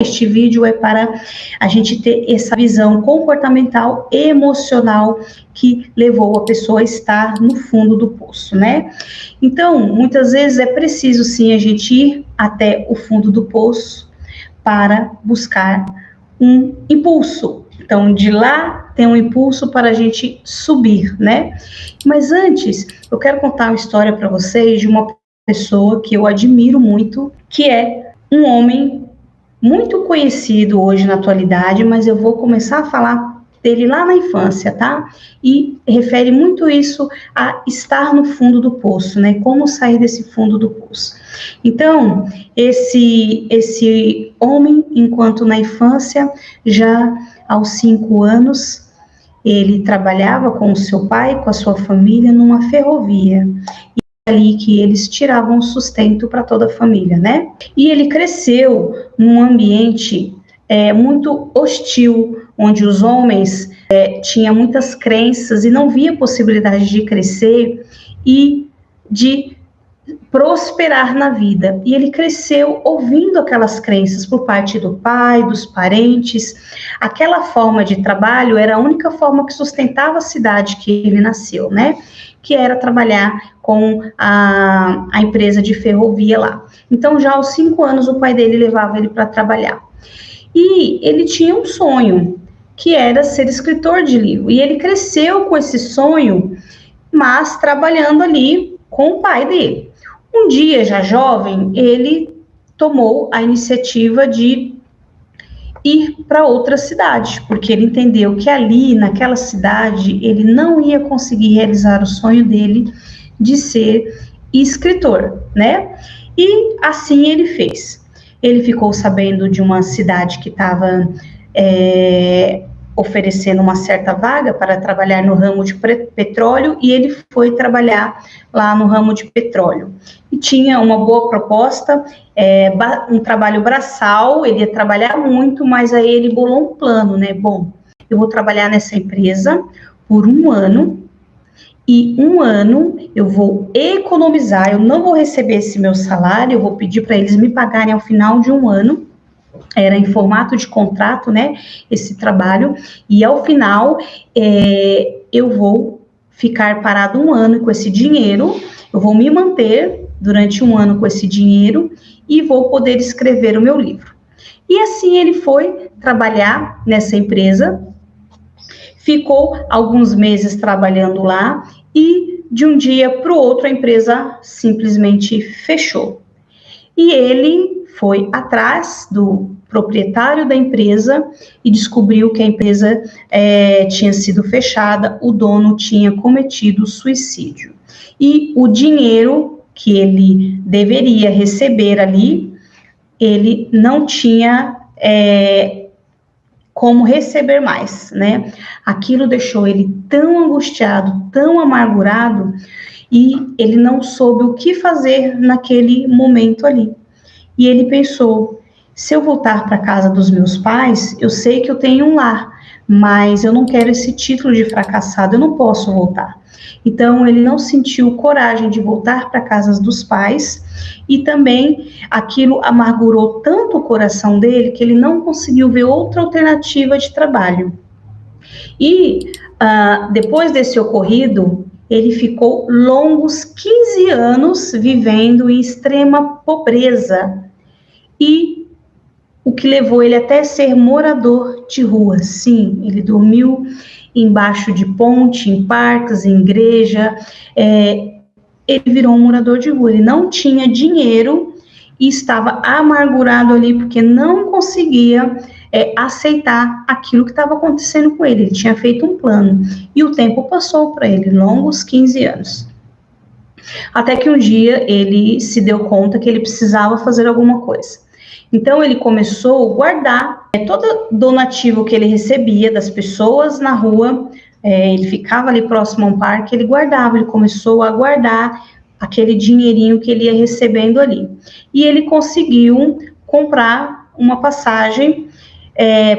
Este vídeo é para a gente ter essa visão comportamental e emocional que levou a pessoa a estar no fundo do poço, né? Então, muitas vezes é preciso sim a gente ir até o fundo do poço para buscar um impulso. Então, de lá tem um impulso para a gente subir, né? Mas antes, eu quero contar uma história para vocês de uma pessoa que eu admiro muito, que é um homem muito conhecido hoje na atualidade, mas eu vou começar a falar dele lá na infância, tá? E refere muito isso a estar no fundo do poço, né? Como sair desse fundo do poço. Então, esse homem, enquanto na infância, já aos 5 anos, ele trabalhava com o seu pai, com a sua família, numa ferrovia. Ali que eles tiravam sustento para toda a família, né? E ele cresceu num ambiente muito hostil, onde os homens tinham muitas crenças e não via possibilidade de crescer e de prosperar na vida. E ele cresceu ouvindo aquelas crenças por parte do pai, dos parentes. Aquela forma de trabalho era a única forma que sustentava a cidade que ele nasceu, né? Que era trabalhar com a empresa de ferrovia lá. Então, já aos 5 anos, o pai dele levava ele para trabalhar. E ele tinha um sonho, que era ser escritor de livro. E ele cresceu com esse sonho, mas trabalhando ali com o pai dele. Um dia, já jovem, ele tomou a iniciativa de ir para outra cidade, porque ele entendeu que ali, naquela cidade, ele não ia conseguir realizar o sonho dele de ser escritor, né? E assim ele fez. Ele ficou sabendo de uma cidade que estava oferecendo uma certa vaga para trabalhar no ramo de petróleo, e ele foi trabalhar lá no ramo de petróleo. E tinha uma boa proposta, um trabalho braçal, ele ia trabalhar muito, mas aí ele bolou um plano, né? Bom, eu vou trabalhar nessa empresa por 1 ano, e 1 ano eu vou economizar, eu não vou receber esse meu salário, eu vou pedir para eles me pagarem ao final de 1 ano, era em formato de contrato, né, esse trabalho, e ao final eu vou ficar parado 1 ano com esse dinheiro, eu vou me manter durante 1 ano com esse dinheiro e vou poder escrever o meu livro. E assim ele foi trabalhar nessa empresa, ficou alguns meses trabalhando lá e de um dia para o outro a empresa simplesmente fechou. E ele foi atrás do proprietário da empresa e descobriu que a empresa tinha sido fechada, o dono tinha cometido suicídio. E o dinheiro que ele deveria receber ali, ele não tinha como receber mais, né? Aquilo deixou ele tão angustiado, tão amargurado, e ele não soube o que fazer naquele momento ali. E ele pensou, se eu voltar para a casa dos meus pais, eu sei que eu tenho um lar, mas eu não quero esse título de fracassado, eu não posso voltar. Então, ele não sentiu coragem de voltar para a casa dos pais, e também aquilo amargurou tanto o coração dele que ele não conseguiu ver outra alternativa de trabalho. E depois desse ocorrido, ele ficou longos 15 anos vivendo em extrema pobreza, e o que levou ele até ser morador de rua. Sim, ele dormiu embaixo de ponte, em parques, em igreja, ele virou um morador de rua, ele não tinha dinheiro e estava amargurado ali porque não conseguia aceitar aquilo que estava acontecendo com ele. Ele tinha feito um plano e o tempo passou para ele, longos 15 anos. Até que um dia ele se deu conta que ele precisava fazer alguma coisa. Então ele começou a guardar todo donativo que ele recebia das pessoas na rua. Ele ficava ali próximo a um parque, ele guardava, ele começou a guardar aquele dinheirinho que ele ia recebendo ali. E ele conseguiu comprar uma passagem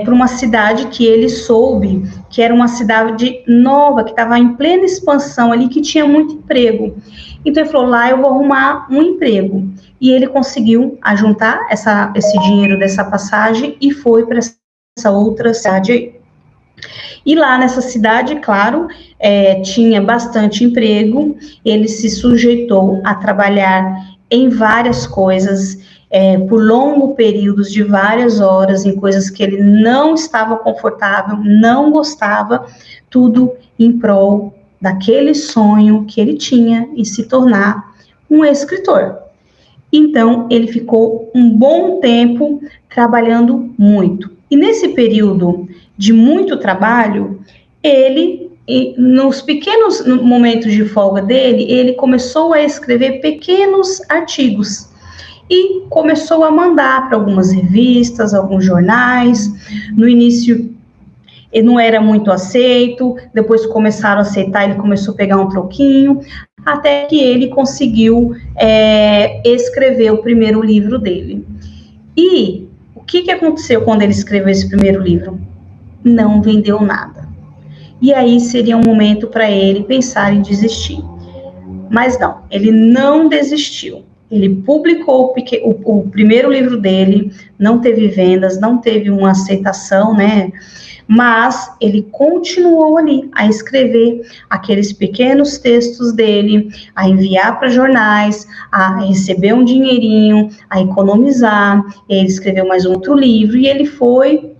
para uma cidade que ele soube que era uma cidade nova, que estava em plena expansão ali, que tinha muito emprego. Então ele falou, lá eu vou arrumar um emprego. E ele conseguiu ajuntar esse dinheiro dessa passagem e foi para essa outra cidade aí. E lá nessa cidade, claro, tinha bastante emprego, ele se sujeitou a trabalhar em várias coisas, por longos períodos de várias horas, em coisas que ele não estava confortável, não gostava, tudo em prol daquele sonho que ele tinha em se tornar um escritor. Então, ele ficou um bom tempo trabalhando muito. E nesse período de muito trabalho, ele, nos pequenos momentos de folga dele, ele começou a escrever pequenos artigos e começou a mandar para algumas revistas, alguns jornais. No início, ele não era muito aceito, depois começaram a aceitar, ele começou a pegar um troquinho, até que ele conseguiu escrever o primeiro livro dele. E o que aconteceu quando ele escreveu esse primeiro livro? Não vendeu nada. E aí seria um momento para ele pensar em desistir. Mas não, ele não desistiu. Ele publicou o primeiro livro dele, não teve vendas, não teve uma aceitação, né? Mas ele continuou ali a escrever aqueles pequenos textos dele, a enviar para jornais, a receber um dinheirinho, a economizar. Ele escreveu mais um outro livro e ele foi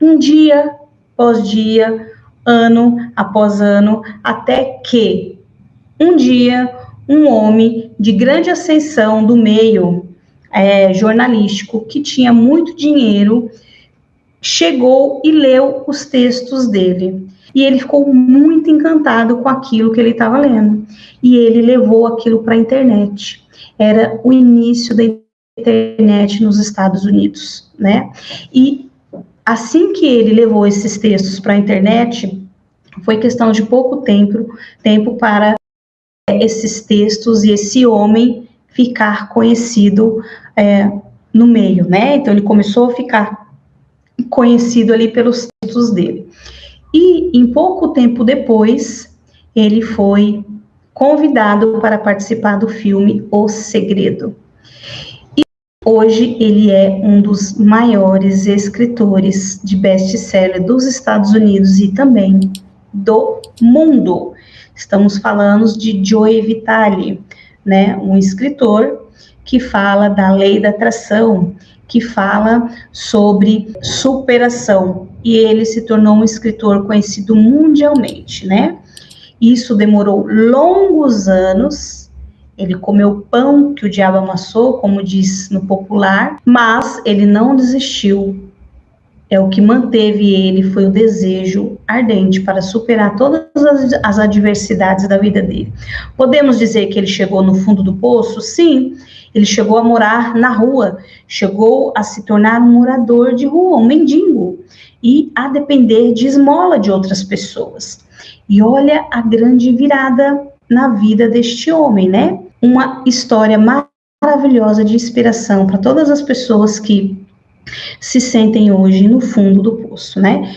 um dia após dia, ano após ano, até que um dia um homem de grande ascensão do meio jornalístico, que tinha muito dinheiro, chegou e leu os textos dele. E ele ficou muito encantado com aquilo que ele estava lendo. E ele levou aquilo para a internet. Era o início da internet nos Estados Unidos, né? E assim que ele levou esses textos para a internet, foi questão de pouco tempo para esses textos e esse homem ficar conhecido no meio, né? Então ele começou a ficar conhecido ali pelos textos dele. E em pouco tempo depois, ele foi convidado para participar do filme O Segredo. E hoje ele é um dos maiores escritores de best-seller dos Estados Unidos e também do mundo. Estamos falando de Joe Vitale, né? Um escritor que fala da lei da atração, que fala sobre superação, e ele se tornou um escritor conhecido mundialmente, né? Isso demorou longos anos, ele comeu pão que o diabo amassou, como diz no popular, mas ele não desistiu. O que manteve ele foi o desejo ardente para superar todas as adversidades da vida dele. Podemos dizer que ele chegou no fundo do poço? Sim. Ele chegou a morar na rua, chegou a se tornar um morador de rua, um mendigo, e a depender de esmola de outras pessoas. E olha a grande virada na vida deste homem, né? Uma história maravilhosa de inspiração para todas as pessoas que se sentem hoje no fundo do poço, né?